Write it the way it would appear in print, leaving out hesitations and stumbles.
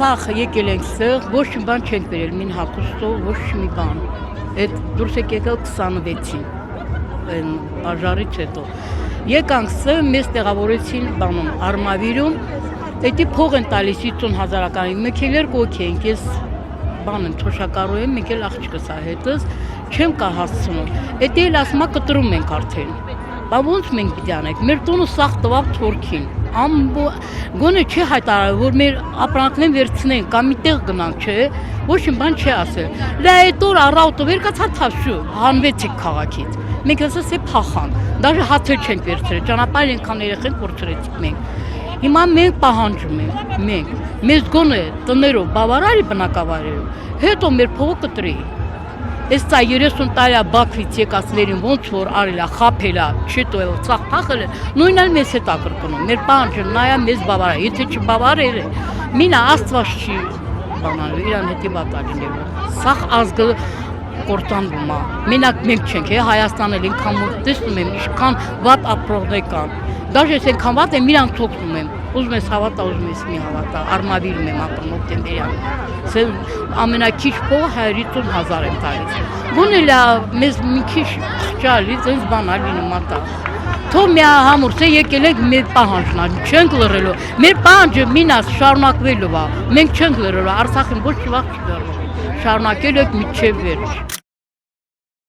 Սախ եկել ենք ստեղ, ոչ մի բան չենք բերել, մին հագուստով, ոչ մի բան։ Այդ դուրս եկել 26-ին, այն բաժարից հետո։ Եկանք ստեղ, մեզ տեղավորեցին բանում, Արմավիրում, դետի փող են տալիս 50,000-ականի, մեկ էլ երկոք ենք, ես բան եմ, թոշակարու եմ, մեկ էլ աղջկս ա հետս, չեմ կա հասցնում։ Էդի էլ ասմա կտրում ենք արդեն։ Բա ոնց մենք պիտի անենք, մեր տունը սաղ տվավ թորքին, գոնե չի հայտարարել, որ մեր ապրանքներն վերցնենք, կամ մի տեղ գնանք, չէ, ոչ մի բան չի ասել։ Լա այդ օր առավոտը վեր կացա թավշու, հանվեցիք քաղաքից։ Մենք ասես է փախան, դաժե հացեր չենք վերցրել, ճանապարհ ենքան երեխենք որցրեցիք մենք։ Հիմա մենք պահանջում ենք, մեզ գոնե տներով, բավարարի բնակավայրերով, հետո մեր փողը կտրի։ Այս 30 տարի Բաքվից եկածներին ոնց որ արել է, խաբել է, չետո ծախ փախել է, նույնն էլ մեզ հետ ակրկնում, մեր պահանջը նայա մեզ բավարար, եթե չբավարար է, մինա Աստված չի բանալու, իրան հետի բատա լինելու, սաղ ազգը կործանվում է, մենակ մենք չենք, Հայաստանը ինքան որ տեսնում եմ, ինչքան վատ ապրողներ կան, դաժե ես ենքան վատ եմ, իրանք թողնում եմ, ուզում ես հավատա, ուզում ես մի հավատա, Արմավիրում եմ ապրում օկտեմբերյան, ամենակիչ փողը 150,000 եմ տալիս, գոնե լա մեզ մի քիչ խճալի, ձեզ բան ալի նմատա, թող մի համուրս է եկել ենք մեր պահանջնա, չենք լրելու, մեր պահանջը մինաս շարունակվելու է, մենք չենք լրելու, Արցախին ոչ վաղ չդարվող, շարունակել ենք մինչև վերջ։